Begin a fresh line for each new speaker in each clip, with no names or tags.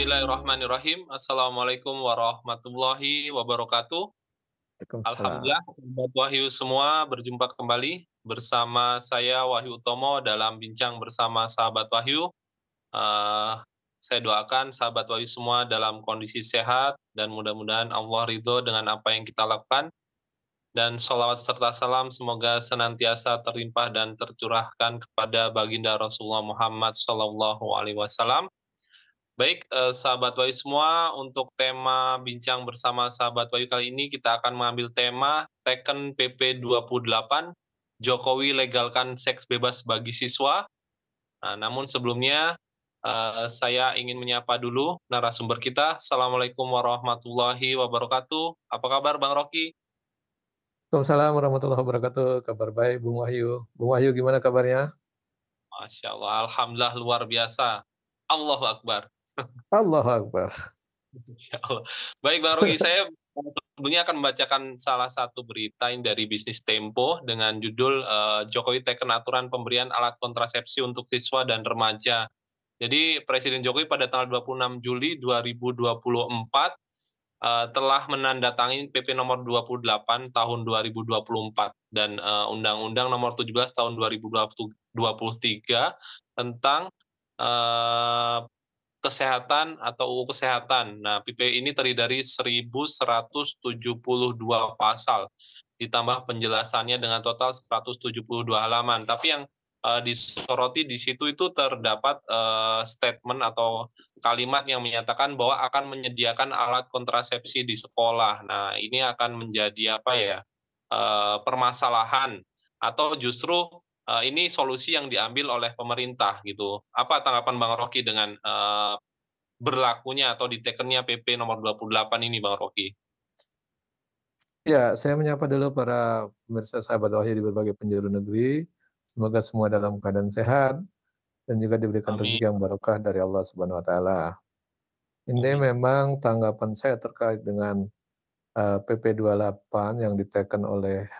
Bismillahirrahmanirrahim. Assalamualaikum warahmatullahi wabarakatuh.
Waalaikumsalam.
Alhamdulillah, Sobat Wahyu semua berjumpa kembali bersama saya Wahyu Utomo dalam bincang bersama sahabat Wahyu. Eh, saya doakan sahabat Wahyu semua dalam kondisi sehat dan mudah-mudahan Allah ridho dengan apa yang kita lakukan. Dan sholawat serta salam semoga senantiasa terlimpah dan tercurahkan kepada baginda Rasulullah Muhammad SAW. Baik, sahabat Wahyu semua, untuk tema bincang bersama sahabat Wahyu kali ini kita akan mengambil tema Teken PP 28, Jokowi legalkan seks bebas bagi siswa. Nah, namun sebelumnya, saya ingin menyapa dulu narasumber kita. Assalamualaikum warahmatullahi wabarakatuh. Apa kabar Bang Rocky?
Waalaikumsalam warahmatullahi wabarakatuh. Kabar baik, Bung Wahyu. Bung Wahyu gimana kabarnya?
Masya Allah, alhamdulillah luar biasa. Allahu Akbar.
Allahu Akbar.
Insya Allah. Baik Bang Rocky, saya sebelumnya akan membacakan salah satu berita ini dari Bisnis Tempo dengan judul Jokowi teken aturan pemberian alat kontrasepsi untuk siswa dan remaja. Jadi Presiden Jokowi pada tanggal 26 Juli 2024 telah menandatangani PP nomor 28 tahun 2024 dan Undang-Undang nomor 17 tahun 2023 tentang eh, kesehatan atau UU Kesehatan. Nah, PP ini terdiri dari 1.172 pasal, ditambah penjelasannya dengan total 172 halaman. Tapi yang disoroti di situ itu terdapat statement atau kalimat yang menyatakan bahwa akan menyediakan alat kontrasepsi di sekolah. Nah, ini akan menjadi apa ya? Permasalahan atau justru ini solusi yang diambil oleh pemerintah gitu. Apa tanggapan Bang Rocky dengan berlakunya atau ditekennya PP nomor 28 ini Bang Rocky?
Ya, saya menyapa dulu para pemirsa sahabat Wahyu di berbagai penjuru negeri. Semoga semua dalam keadaan sehat dan juga diberikan
Amin,
rezeki yang barokah dari Allah Subhanahu wa taala. Ini
amin,
memang tanggapan saya terkait dengan PP 28 yang diteken oleh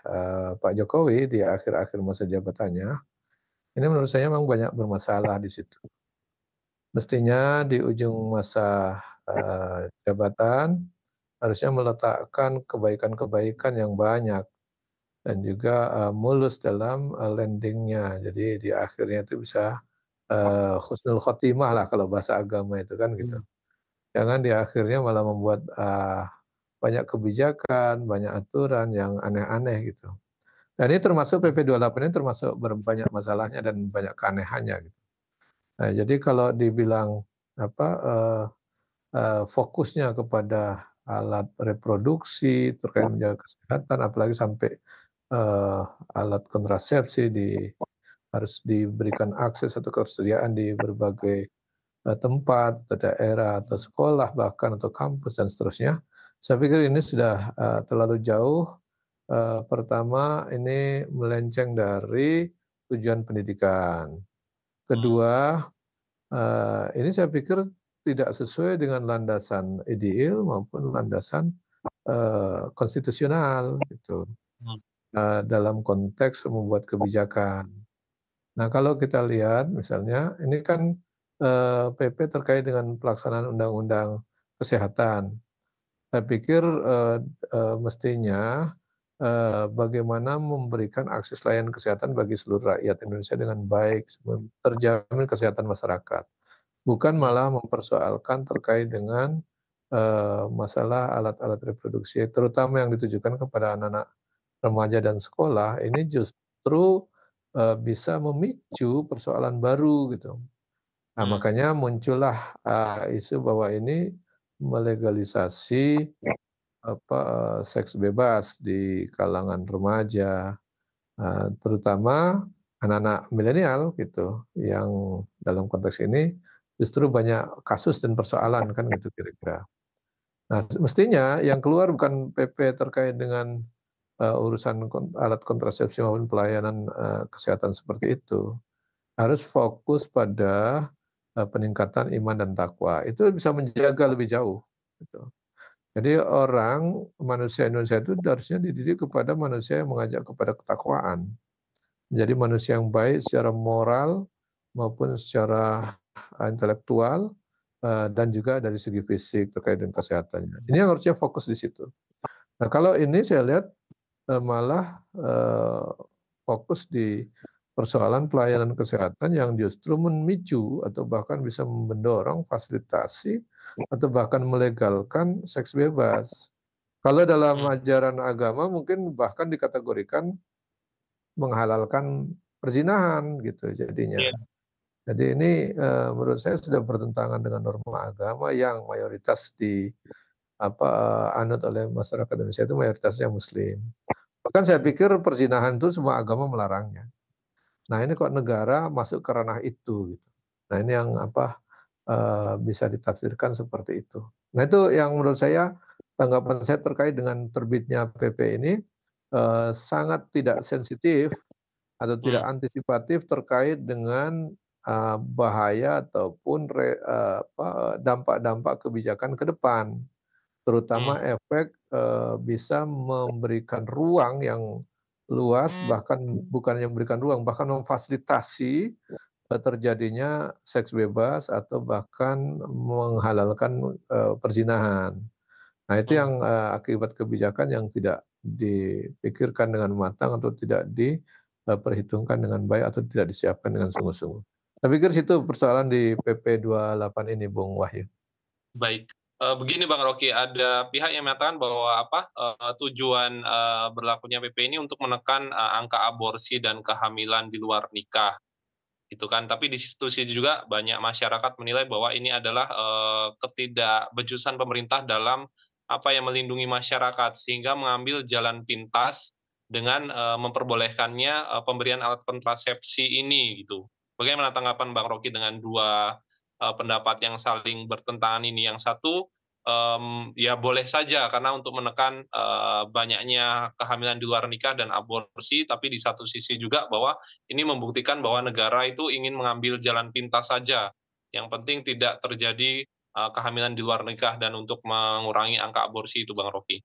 Pak Jokowi di akhir-akhir masa jabatannya. Ini menurut saya memang banyak bermasalah di situ. Mestinya di ujung masa jabatan harusnya meletakkan kebaikan-kebaikan yang banyak dan juga, mulus dalam, landing-nya. Jadi di akhirnya itu bisa, husnul khotimah lah kalau bahasa agama itu kan gitu.
mmm,
Jangan di akhirnya malah membuat, banyak kebijakan, banyak aturan yang aneh-aneh gitu. Dan ini termasuk PP 28 ini termasuk banyak masalahnya dan banyak keanehannya gitu. Nah jadi kalau dibilang apa, fokusnya kepada alat reproduksi terkait menjaga kesehatan apalagi sampai, eee, alat kontrasepsi harus diberikan akses atau ketersediaan di berbagai, tempat, atau daerah, atau sekolah bahkan atau kampus dan seterusnya. Saya pikir ini sudah, terlalu jauh, pertama ini melenceng dari tujuan pendidikan.
mmm,
Kedua, ini saya pikir tidak sesuai dengan landasan ideal maupun landasan, konstitusional gitu,
mmm,
dalam konteks membuat kebijakan. Nah, kalau kita lihat misalnya ini kan, PP terkait dengan pelaksanaan undang-undang kesehatan. Saya pikir, mestinya, bagaimana memberikan akses layanan kesehatan bagi seluruh rakyat Indonesia dengan baik sebelum terjamin kesehatan masyarakat. Bukan
mmm,
malah mempersoalkan terkait dengan, masalah alat-alat reproduksi, terutama yang ditujukan kepada anak-anak remaja dan sekolah, ini justru, bisa memicu persoalan baru gitu. Nah,
mmm,
makanya muncullah, isu bahwa ini melegalisasi apa, seks bebas di kalangan remaja, terutama anak-anak milenial gitu, yang dalam konteks ini justru banyak kasus dan persoalan kan gitu kira-kira. Nah, mestinya yang keluar bukan PP terkait dengan, urusan alat kontrasepsi maupun pelayanan, kesehatan seperti itu. Harus fokus pada, peningkatan iman dan takwa, itu bisa menjaga lebih jauh, gitu. Jadi manusia Indonesia itu harusnya dididik kepada manusia yang mengajak kepada ketakwaan. Menjadi manusia yang baik secara moral maupun secara, intelektual, dan juga dari segi fisik terkait dengan kesehatannya. Ini yang harusnya fokus di situ. Nah, kalau ini saya lihat, malah, fokus di persoalan pelayanan kesehatan yang justru memicu atau bahkan bisa mendorong fasilitasi atau bahkan melegalkan seks bebas. Kalau dalam
mhm,
ajaran agama mungkin bahkan dikategorikan menghalalkan perzinahan gitu jadinya.
iya,
Jadi ini, menurut saya sudah bertentangan dengan norma agama yang mayoritas apa, anut oleh masyarakat Indonesia itu mayoritasnya muslim. Bahkan saya
mhm,
pikir perzinahan itu semua agama melarangnya. Nah ini kok negara masuk ke ranah itu gitu. Nah ini yang apa, bisa ditafsirkan seperti itu. Nah itu yang menurut saya, tanggapan saya terkait dengan terbitnya PP ini, sangat tidak sensitif atau tidak
mhm,
antisipatif terkait dengan, bahaya ataupun dampak-dampak kebijakan ke depan. Terutama
mhm,
efek, bisa memberikan ruang yang luas, bahkan bukan yang memberikan ruang, bahkan memfasilitasi, terjadinya seks bebas atau bahkan menghalalkan, perzinahan. Nah itu
mhm.
yang, akibat kebijakan yang tidak dipikirkan dengan matang atau tidak perhitungkan dengan baik atau tidak disiapkan dengan sungguh-sungguh. Saya pikir situ persoalan di PP 28 ini Bung Wahyu.
Baik, begini Bang Rocky, ada pihak yang mengatakan bahwa apa, tujuan, berlakunya PP ini untuk menekan, angka aborsi dan kehamilan di luar nikah, gitu kan. Tapi di situ sisi juga banyak masyarakat menilai bahwa ini adalah, ketidakbejusan pemerintah dalam, apa ya, melindungi masyarakat, sehingga mengambil jalan pintas dengan, memperbolehkannya, pemberian alat kontrasepsi ini, gitu. Bagaimana tanggapan Bang Rocky dengan dua pendapat yang saling bertentangan ini? Yang satu, ya boleh saja karena untuk menekan, banyaknya kehamilan di luar nikah dan aborsi, tapi di satu sisi juga bahwa ini membuktikan bahwa negara itu ingin mengambil jalan pintas saja, yang penting tidak terjadi, kehamilan di luar nikah dan untuk mengurangi angka aborsi itu, Bang Rocky.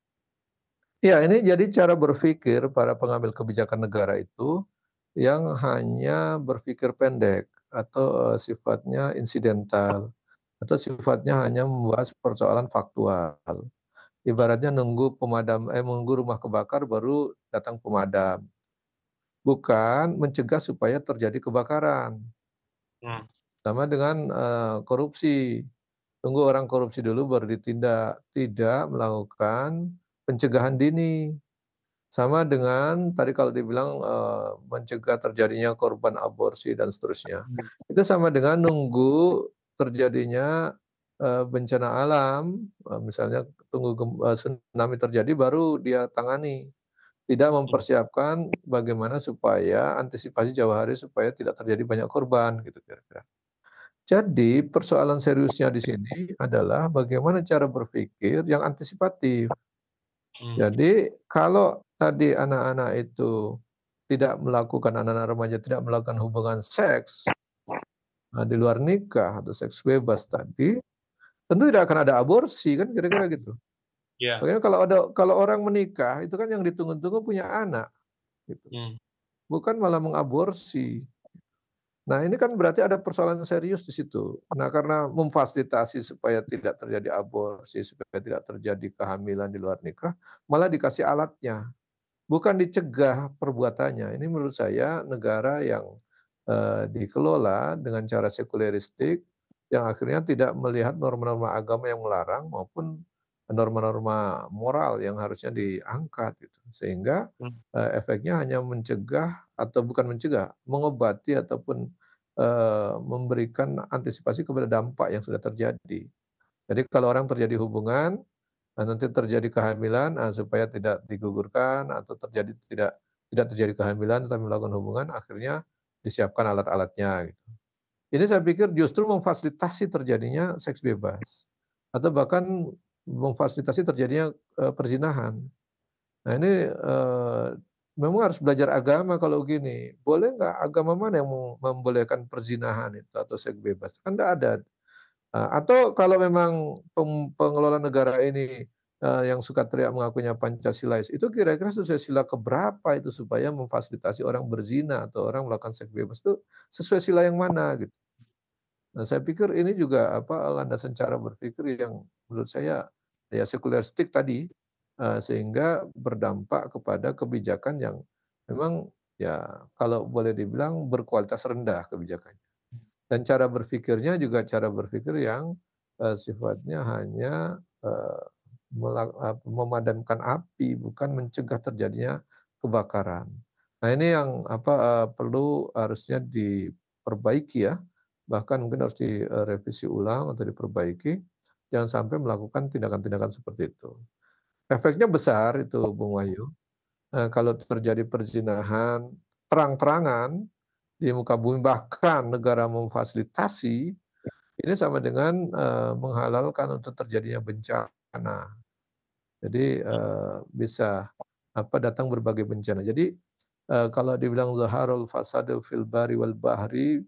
Ya, ini jadi cara berpikir para pengambil kebijakan negara itu yang hanya berpikir pendek atau, sifatnya insidental atau sifatnya hanya membahas persoalan faktual. Ibaratnya nunggu rumah kebakar baru datang pemadam, bukan mencegah supaya terjadi kebakaran.
Mmm,
Sama dengan, korupsi, tunggu orang korupsi dulu baru ditindak, tidak melakukan pencegahan dini. Sama dengan tadi kalau dibilang, mencegah terjadinya korban aborsi dan seterusnya. Itu sama dengan nunggu terjadinya, bencana alam, misalnya tunggu tsunami terjadi baru dia tangani. Tidak
mhm,
mempersiapkan bagaimana supaya antisipasi jauh hari supaya tidak terjadi banyak korban gitu kira-kira. Jadi persoalan seriusnya di sini adalah bagaimana cara berpikir yang antisipatif.
mmm,
Jadi kalau tadi anak-anak itu tidak melakukan anak-anak remaja tidak melakukan hubungan seks, di luar nikah atau seks bebas tadi, tentu tidak akan ada aborsi kan kira-kira gitu.
iya,
Makanya kalau orang menikah itu kan yang ditunggu-tunggu punya anak gitu,
mmm,
bukan malah mengaborsi. Nah ini kan berarti ada persoalan serius di situ. Nah karena memfasilitasi supaya tidak terjadi aborsi, supaya tidak terjadi kehamilan di luar nikah, malah dikasih alatnya. Bukan dicegah perbuatannya. Ini menurut saya negara yang, dikelola dengan cara sekuleristik, yang akhirnya tidak melihat norma-norma agama yang melarang maupun norma-norma moral yang harusnya diangkat gitu. Sehingga,
mmm,
efeknya hanya mencegah atau bukan mencegah, mengobati ataupun, memberikan antisipasi kepada dampak yang sudah terjadi. Jadi kalau orang terjadi hubungan nanti terjadi kehamilan, supaya tidak digugurkan atau tidak terjadi kehamilan tetapi melakukan hubungan, akhirnya disiapkan alat-alatnya gitu. Ini saya pikir justru memfasilitasi terjadinya seks bebas, atau bahkan memfasilitasi terjadinya, perzinahan. Nah ini, memang harus belajar agama kalau gini, boleh nggak agama mana yang membolehkan perzinahan itu atau seks bebas? Kan nggak ada. Atau kalau memang pengelola negara ini, yang suka teriak mengakunya Pancasilais, itu kira-kira sesuai sila keberapa itu supaya memfasilitasi orang berzina atau orang melakukan seks bebas itu sesuai sila yang mana gitu? Nah, saya pikir ini juga landasan cara berpikir yang menurut saya ya sekuleristik tadi, sehingga berdampak kepada kebijakan yang memang ya kalau boleh dibilang berkualitas rendah kebijakannya. Dan cara berpikirnya juga cara berpikir yang, sifatnya hanya, memadamkan api, bukan mencegah terjadinya kebakaran. Nah ini yang perlu harusnya diperbaiki ya, bahkan mungkin harus direvisi ulang atau diperbaiki, jangan sampai melakukan tindakan-tindakan seperti itu. Efeknya besar itu Bung Wahyu, kalau terjadi perzinahan terang-terangan di muka bumi, bahkan negara memfasilitasi, ini sama dengan, menghalalkan untuk terjadinya bencana. Jadi, bisa, datang berbagai bencana. Jadi, kalau dibilang zaharul fasadu fil barri wal bahri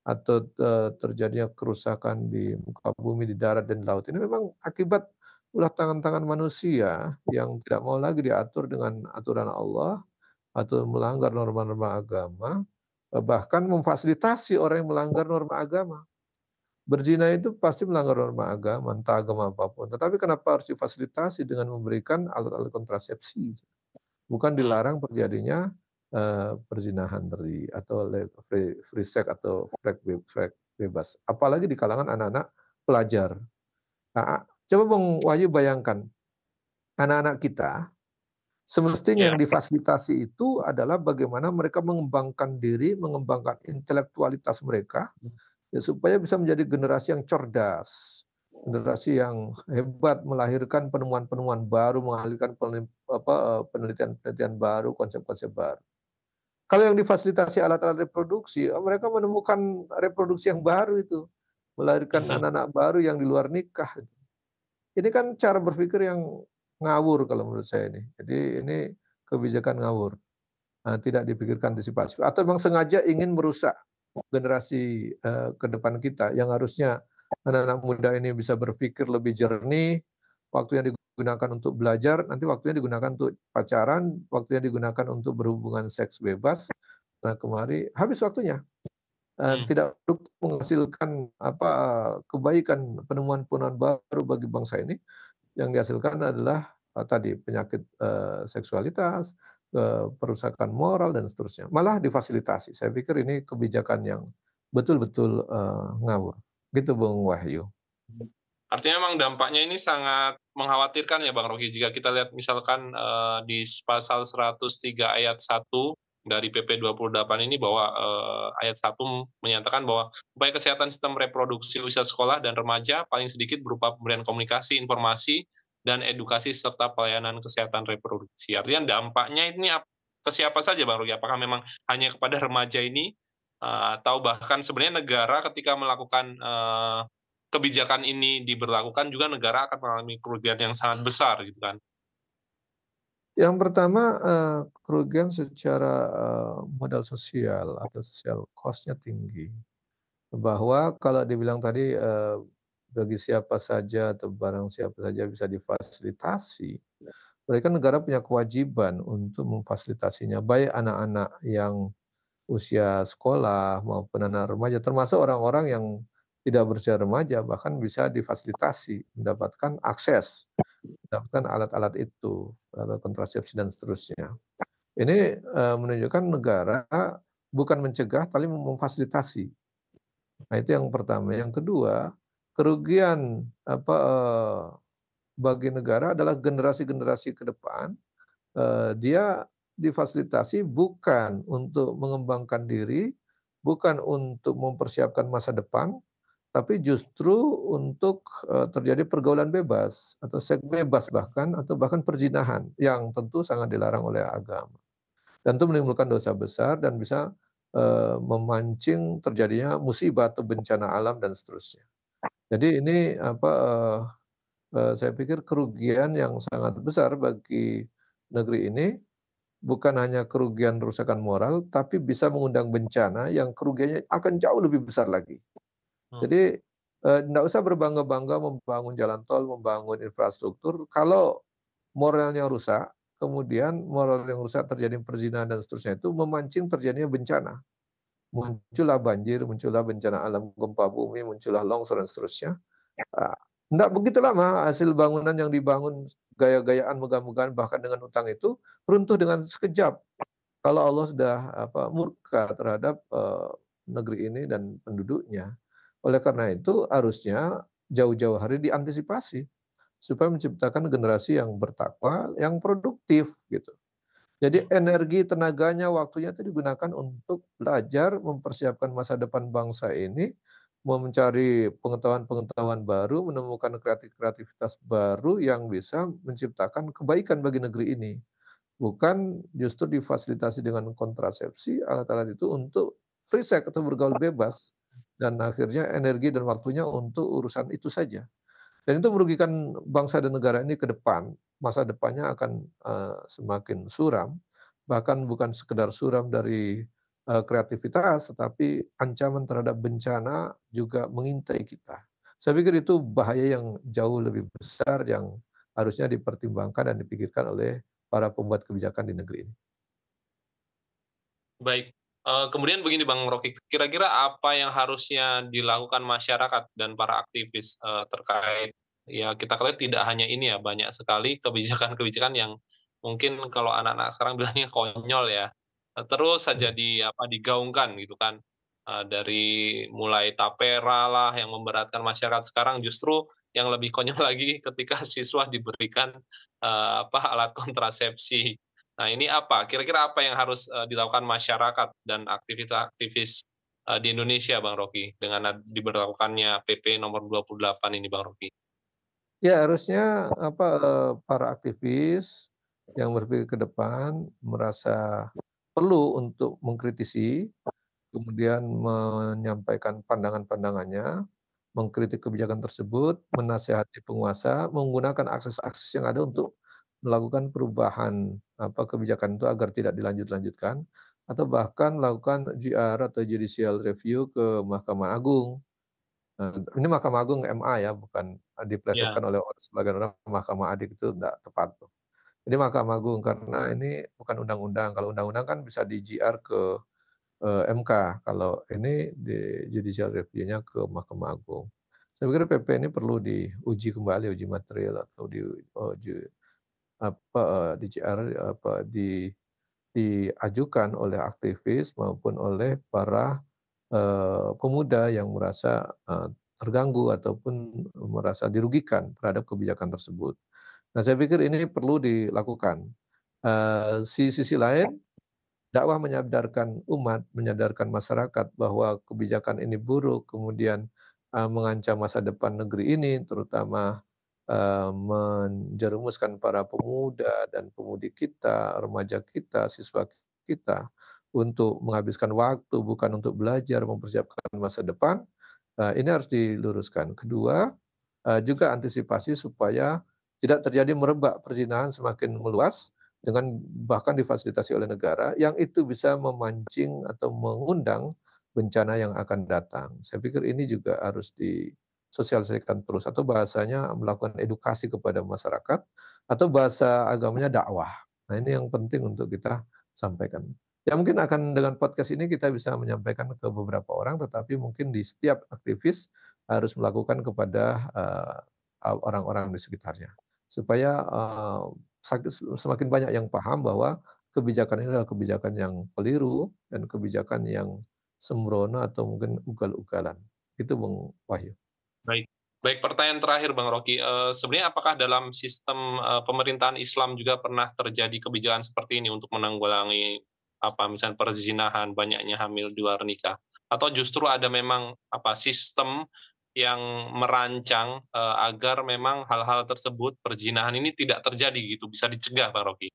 atau, terjadinya kerusakan di muka bumi, di darat dan laut, ini memang akibat ulah tangan-tangan manusia yang tidak mau lagi diatur dengan aturan Allah atau melanggar norma-norma agama, bahkan memfasilitasi orang yang melanggar norma agama. Berzina itu pasti melanggar norma agama, entah agama apapun. Tetapi kenapa harus difasilitasi dengan memberikan alat-alat kontrasepsi? Bukan
Mhm,
dilarang terjadinya, perzinahan atau free sex atau seks bebas, apalagi di kalangan anak-anak pelajar. Coba Bung Wahyu bayangkan, anak-anak kita semestinya
iya,
yang difasilitasi itu adalah bagaimana mereka mengembangkan diri, mengembangkan intelektualitas mereka, ya supaya bisa menjadi generasi yang cerdas, generasi yang hebat, melahirkan penemuan-penemuan baru, melahirkan penelitian-penelitian baru, konsep-konsep baru. Kalau yang difasilitasi alat-alat reproduksi, mereka menemukan reproduksi yang baru itu, melahirkan
mhm,
anak-anak baru yang di luar nikah. Ini kan cara berpikir yang ngawur kalau menurut saya ini. Jadi ini kebijakan ngawur, tidak dipikirkan antisipasi atau memang sengaja ingin merusak generasi, ke depan kita yang harusnya anak-anak muda ini bisa berpikir lebih jernih, waktu yang digunakan untuk belajar, nanti waktunya digunakan untuk pacaran, waktunya digunakan untuk berhubungan seks bebas, nah kemari habis waktunya,
mhm.
tidak untuk menghasilkan kebaikan, penemuan-penemuan baru bagi bangsa ini. Yang dihasilkan adalah, tadi penyakit, seksualitas, perusakan moral dan seterusnya, malah difasilitasi. Saya pikir ini kebijakan yang betul-betul, ngawur. Gitu Bung Wahyu.
Artinya memang dampaknya ini sangat mengkhawatirkan ya Bang Roky, jika kita lihat misalkan, di pasal 103 ayat 1 dari PP 28 ini bahwa, ayat 1 menyatakan bahwa upaya kesehatan sistem reproduksi usia sekolah dan remaja paling sedikit berupa pemberian komunikasi, informasi, dan edukasi serta pelayanan kesehatan reproduksi. Artinya dampaknya ini ke siapa saja Bang Roky? Apakah memang hanya kepada remaja ini, atau bahkan sebenarnya negara ketika melakukan, kebijakan ini diberlakukan juga negara akan mengalami kerugian yang sangat besar gitu kan.
Yang pertama, kerugian secara, modal sosial atau social cost-nya tinggi. Bahwa kalau dibilang tadi, bagi siapa saja atau barang siapa saja bisa difasilitasi, berarti kan negara punya kewajiban untuk memfasilitasinya, baik anak-anak yang usia sekolah maupun anak remaja, termasuk orang-orang yang tidak berusia remaja, bahkan bisa difasilitasi, mendapatkan akses, mendapatkan alat-alat itu, alat kontrasepsi dan seterusnya. Ini, menunjukkan negara bukan mencegah, tapi memfasilitasi. Nah itu yang pertama. Yang kedua, kerugian bagi negara adalah generasi-generasi ke depan, dia difasilitasi bukan untuk mengembangkan diri, bukan untuk mempersiapkan masa depan, tapi justru untuk, terjadi pergaulan bebas atau seks bebas bahkan, atau bahkan perzinahan yang tentu sangat dilarang oleh agama. Dan itu menimbulkan dosa besar dan bisa, memancing terjadinya musibah atau bencana alam dan seterusnya. Jadi ini saya pikir kerugian yang sangat besar bagi negeri ini, bukan hanya kerugian kerusakan moral, tapi bisa mengundang bencana yang kerugiannya akan jauh lebih besar lagi.
Mmm,
Jadi, nggak usah berbangga-bangga membangun jalan tol, membangun infrastruktur, kalau moralnya rusak, kemudian moral yang rusak terjadi perzinahan dan seterusnya itu memancing terjadinya bencana. muncullah banjir, muncullah bencana alam, gempa bumi, muncullah longsor dan seterusnya. Ah, Enggak begitu lama hasil bangunan yang dibangun gaya-gayaan, megah-megahan, bahkan dengan hutang itu runtuh dengan sekejap. Kalau Allah sudah murka terhadap, negeri ini dan penduduknya. Oleh karena itu harusnya jauh-jauh hari diantisipasi, supaya menciptakan generasi yang bertakwa, yang produktif gitu. Jadi energi, tenaganya, waktunya itu digunakan untuk belajar, mempersiapkan masa depan bangsa ini, mencari pengetahuan-pengetahuan baru, menemukan kreativitas baru yang bisa menciptakan kebaikan bagi negeri ini. Bukan justru difasilitasi dengan kontrasepsi, alat-alat itu untuk free sex atau bergaul bebas, dan akhirnya energi dan waktunya untuk urusan itu saja. Dan itu merugikan bangsa dan negara ini ke depan. Masa depannya akan, semakin suram, bahkan bukan sekedar suram dari, kreativitas, tetapi ancaman terhadap bencana juga mengintai kita. Saya pikir itu bahaya yang jauh lebih besar yang harusnya dipertimbangkan dan dipikirkan oleh para pembuat kebijakan di negeri ini.
Baik, kemudian begini Bang Rocky, kira-kira apa yang harusnya dilakukan masyarakat dan para aktivis, terkait ya kita ketahui tidak hanya ini ya, banyak sekali kebijakan-kebijakan yang mungkin kalau anak-anak sekarang bilangnya konyol ya, terus saja
Mhm.
digaungkan gitu kan, dari mulai tapera lah yang memberatkan masyarakat, sekarang justru yang lebih konyol lagi ketika siswa diberikan, alat kontrasepsi. Nah, ini apa, kira-kira apa yang harus, dilakukan masyarakat dan aktivis-aktivis, di Indonesia, Bang Rocky, dengan diberlakukannya PP nomor 28 ini, Bang Rocky?
Ya harusnya para aktivis yang berpikir ke depan merasa perlu untuk mengkritisi, kemudian menyampaikan pandangan-pandangannya, mengkritik kebijakan tersebut, menasihati penguasa, menggunakan akses-akses yang ada untuk melakukan perubahan, kebijakan itu agar tidak dilanjutkan, atau bahkan melakukan JR atau judicial review ke Mahkamah Agung. Ini Mahkamah Agung MA ya, bukan, diplesetkan
Ya,
oleh sebagian orang Mahkamah Adik, itu enggak tepat tuh. Ini Mahkamah Agung karena ini bukan undang-undang, kalau undang-undang kan bisa di-JR ke MK, kalau ini di judicial review-nya ke Mahkamah Agung. Saya pikir PP ini perlu diuji kembali, uji material atau diuji di-JR, diajukan oleh aktivis maupun oleh para, pemuda yang merasa, terganggu ataupun merasa dirugikan terhadap kebijakan tersebut. Nah, saya pikir ini perlu dilakukan. Sisi lain, dakwah menyadarkan umat, menyadarkan masyarakat bahwa kebijakan ini buruk, kemudian, mengancam masa depan negeri ini, terutama, menjerumuskan para pemuda dan pemudi kita, remaja kita, siswa kita, untuk menghabiskan waktu bukan untuk belajar, mempersiapkan masa depan, ini harus diluruskan. Kedua, juga antisipasi supaya tidak terjadi merebak perzinahan semakin meluas, dengan bahkan difasilitasi oleh negara, yang itu bisa memancing atau mengundang bencana yang akan datang. Saya pikir ini juga harus disosialisasikan terus, atau bahasanya melakukan edukasi kepada masyarakat, atau bahasa agamanya dakwah. Nah, ini yang penting untuk kita sampaikan. Ya mungkin akan dengan podcast ini kita bisa menyampaikan ke beberapa orang, tetapi mungkin di setiap aktivis harus melakukan kepada, orang-orang di sekitarnya. Supaya, semakin banyak yang paham bahwa kebijakan ini adalah kebijakan yang keliru dan kebijakan yang sembrono atau mungkin ugal-ugalan. Itu Bung Wahyu.
baik. Baik, pertanyaan terakhir, Bang Rocky, sebenarnya apakah dalam sistem, pemerintahan Islam juga pernah terjadi kebijakan seperti ini untuk menanggulangi, misalnya perzinahan, banyaknya hamil di luar nikah? Atau justru ada memang, sistem yang merancang, agar memang hal-hal tersebut, perzinahan ini tidak terjadi gitu, bisa dicegah, Bang Rocky?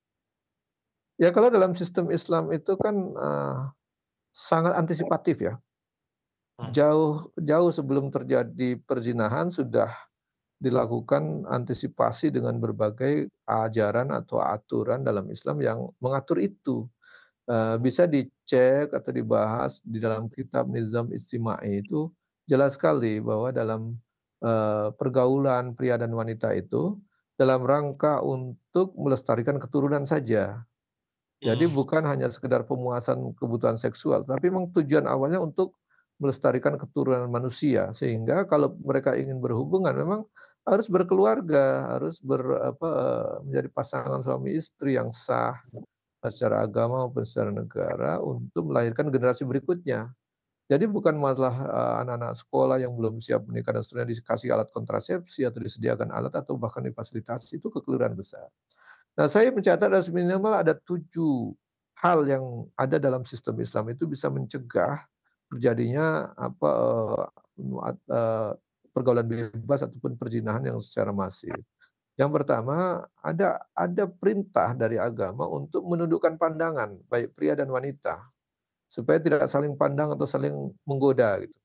Ya kalau dalam sistem Islam itu kan, sangat antisipatif ya.
Hmm,
Jauh jauh sebelum terjadi perzinahan sudah dilakukan antisipasi dengan berbagai ajaran atau aturan dalam Islam yang mengatur itu. Bisa dicek atau dibahas di dalam kitab Nizam Istima'i itu jelas sekali bahwa dalam, pergaulan pria dan wanita itu dalam rangka untuk melestarikan keturunan saja. Jadi
mmm,
bukan hanya sekedar pemuasan kebutuhan seksual, tapi memang tujuan awalnya untuk melestarikan keturunan manusia. Sehingga kalau mereka ingin berhubungan memang harus berkeluarga, harus menjadi pasangan suami istri yang sah, secara agama maupun secara negara untuk melahirkan generasi berikutnya. Jadi bukan masalah, anak-anak sekolah yang belum siap menikah dan seterusnya dikasih alat kontrasepsi atau disediakan alat atau bahkan difasilitasi, itu kekeliruan besar. Nah, saya mencatat ada minimal ada 7 hal yang ada dalam sistem Islam itu bisa mencegah terjadinya pergaulan bebas ataupun perzinahan yang secara masif. Yang pertama, ada perintah dari agama untuk menundukkan pandangan, baik pria dan wanita, supaya tidak saling pandang atau saling menggoda gitu.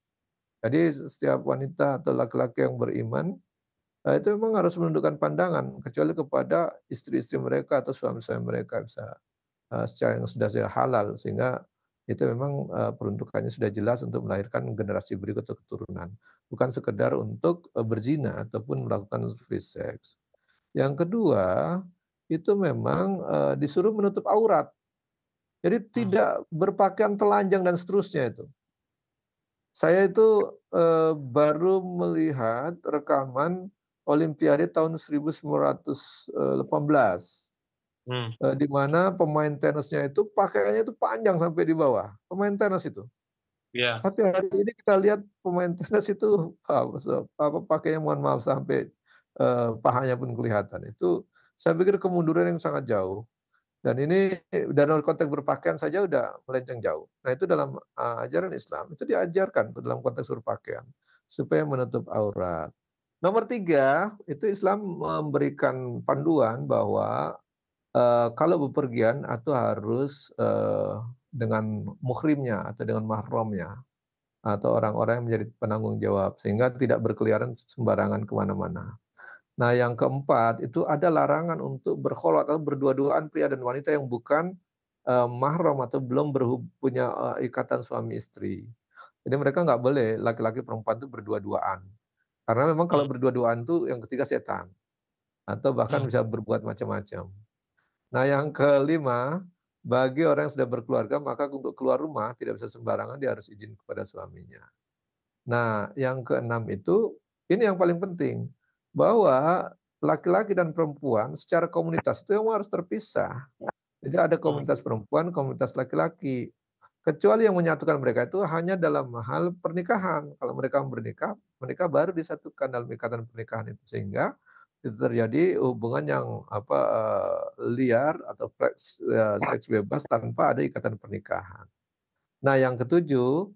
Jadi setiap wanita atau laki-laki yang beriman, itu memang harus menundukkan pandangan, kecuali kepada istri-istri mereka atau suami-suami mereka bisa, secara yang sudah halal, sehingga itu memang, peruntukannya sudah jelas untuk melahirkan generasi berikut atau keturunan, bukan sekedar untuk, berzina ataupun melakukan free sex. Yang kedua, itu memang, disuruh menutup aurat, jadi
mmm,
tidak berpakaian telanjang dan seterusnya itu. Saya itu, baru melihat rekaman olimpiade tahun 1918,
mmm,
di mana pemain tenisnya itu pakaiannya itu panjang sampai di bawah, pemain tenis itu.
iya,
Tapi hari ini kita lihat pemain tenis itu, pakainya mohon maaf sampai, pahanya pun kelihatan. Itu saya pikir kemunduran yang sangat jauh. Dan ini dalam konteks berpakaian saja udah melenceng jauh. Nah itu dalam, ajaran Islam itu diajarkan tuh dalam konteks berpakaian, supaya menutup aurat. Nomor 3 itu Islam memberikan panduan bahwa, kalau bepergian atau harus, dengan muhrimnya atau dengan mahramnya, atau orang-orang yang menjadi penanggung jawab, sehingga tidak berkeliaran sembarangan ke mana-mana. Nah, yang keempat, itu ada larangan untuk berkholwat atau berdua-duaan pria dan wanita yang bukan, mahram atau belum punya, ikatan suami istri. Jadi mereka nggak boleh laki-laki perempuan itu berdua-duaan. Karena memang kalau
mmm,
berdua-duaan tuh yang ketiga setan, atau bahkan
mmm,
bisa berbuat macam-macam. Nah, yang kelima, bagi orang yang sudah berkeluarga, maka untuk keluar rumah tidak bisa sembarangan, dia harus izin kepada suaminya. Nah, yang keenam itu, ini yang paling penting, bahwa laki-laki dan perempuan secara komunitas itu memang harus terpisah. Jadi ada
mmm,
komunitas perempuan, komunitas laki-laki. Kecuali yang menyatukan mereka itu hanya dalam hal pernikahan. Kalau mereka bernikah, mereka baru disatukan dalam ikatan pernikahan itu. Sehingga itu terjadi hubungan yang liar atau seks bebas tanpa ada ikatan pernikahan. Nah, yang ketujuh,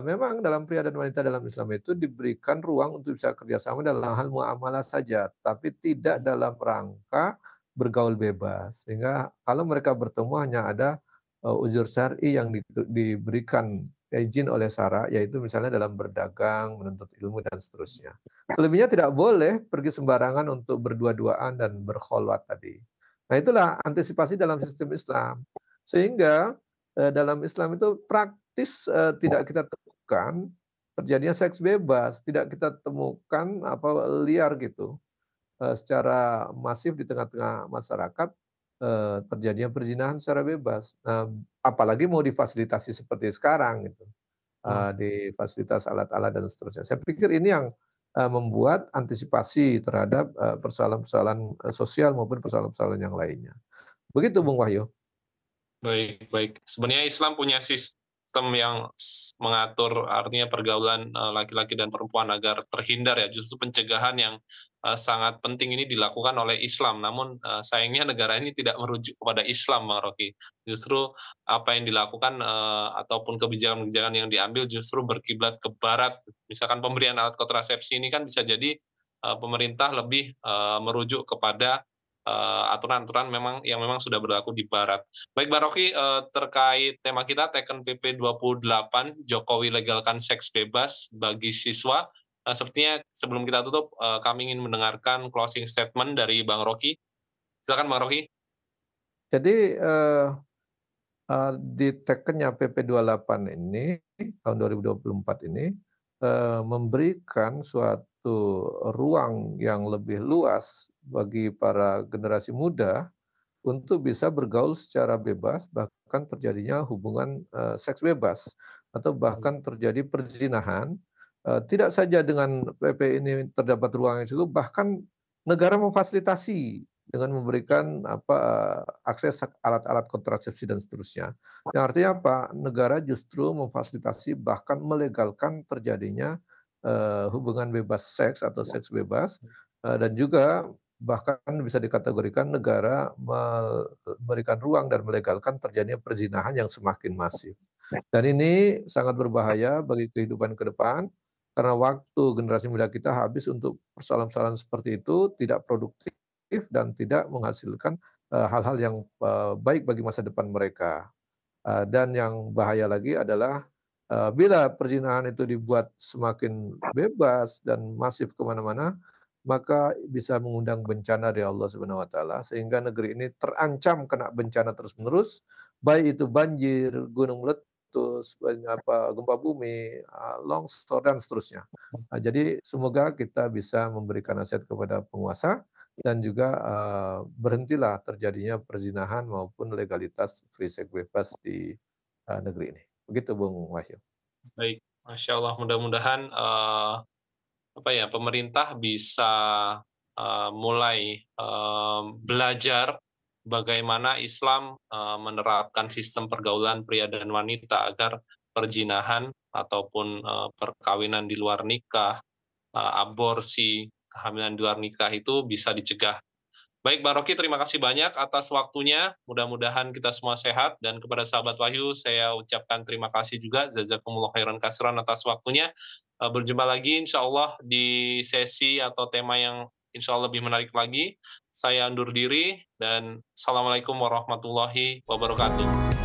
memang dalam pria dan wanita dalam Islam itu diberikan ruang untuk bisa kerjasama dalam hal muamalah saja, tapi tidak
mmm,
dalam rangka bergaul bebas. Sehingga kalau mereka bertemu hanya ada, uzur syar'i yang diberikan izin oleh syara, yaitu misalnya dalam berdagang, menuntut ilmu, dan seterusnya. Selebihnya tidak boleh pergi sembarangan untuk berdua-duaan dan berkholwat tadi. Nah, itulah antisipasi dalam sistem Islam. Sehingga dalam Islam itu praktis, tidak kita temukan terjadinya seks bebas, tidak kita temukan liar gitu, secara masif di tengah-tengah masyarakat, terjadinya perzinahan secara bebas. Nah, apalagi mau difasilitasi seperti sekarang gitu,
mmm.
di fasilitas alat-alat dan seterusnya. Saya pikir ini yang, membuat antisipasi terhadap, persoalan-persoalan, sosial maupun persoalan-persoalan yang lainnya. Begitu Bung Wahyu.
Baik baik. Sebenarnya Islam punya sistem yang mengatur artinya pergaulan, laki-laki dan perempuan agar terhindar ya, justru pencegahan yang, sangat penting ini dilakukan oleh Islam. Namun, sayangnya negara ini tidak merujuk kepada Islam, Bang Rocky. Justru apa yang dilakukan, ataupun kebijakan-kebijakan yang diambil justru berkiblat ke barat. Misalkan pemberian alat kontrasepsi ini kan bisa jadi, pemerintah lebih, merujuk kepada, aturan-aturan yang memang sudah berlaku di barat. Baik Bang Rocky, terkait tema kita Teken PP 28, Jokowi legalkan seks bebas bagi siswa, sepertinya sebelum kita tutup, kami ingin mendengarkan closing statement dari Bang Rocky. Silakan Bang Rocky.
Jadi, ditekennya PP 28 ini, tahun 2024 ini, memberikan suatu ruang yang lebih luas bagi para generasi muda untuk bisa bergaul secara bebas, bahkan terjadinya hubungan, seks bebas, atau bahkan terjadi perzinahan, tidak saja dengan PP ini terdapat ruang yang cukup, bahkan negara memfasilitasi dengan memberikan akses alat-alat kontrasepsi dan seterusnya. Yang artinya apa? Negara justru memfasilitasi bahkan melegalkan terjadinya, hubungan bebas seks atau seks bebas, dan juga bahkan bisa dikategorikan negara memberikan ruang dan melegalkan terjadinya perzinahan yang semakin masif. Dan ini sangat berbahaya bagi kehidupan ke depan, karena waktu generasi muda kita habis untuk persoalan-persoalan seperti itu, tidak produktif dan tidak menghasilkan, hal-hal yang, baik bagi masa depan mereka. Dan yang bahaya lagi adalah, bila perzinahan itu dibuat semakin bebas dan masif ke mana-mana, maka bisa mengundang bencana dari Allah Subhanahu wa taala, sehingga negeri ini terancam kena bencana terus-menerus, baik itu banjir, gunung meletus, gempa bumi, longsor dan seterusnya. Jadi semoga kita bisa memberikan nasihat kepada penguasa dan juga, berhentilah terjadinya perzinahan maupun legalitas free seks bebas di, negeri ini. Begitu Bung Wahyu.
Baik, masya Allah, mudah-mudahan, apa ya, pemerintah bisa, mulai, belajar bagaimana Islam, menerapkan sistem pergaulan pria dan wanita agar perzinahan ataupun, perkawinan di luar nikah, aborsi, kehamilan di luar nikah itu bisa dicegah. Baik, Bang Roky, terima kasih banyak atas waktunya. Mudah-mudahan kita semua sehat, dan kepada sahabat Wahyu, saya ucapkan terima kasih juga, jazakumullah khairan kasiran atas waktunya. Berjumpa lagi insya Allah di sesi atau tema yang insya Allah lebih menarik lagi. Saya undur diri, dan Assalamualaikum warahmatullahi wabarakatuh.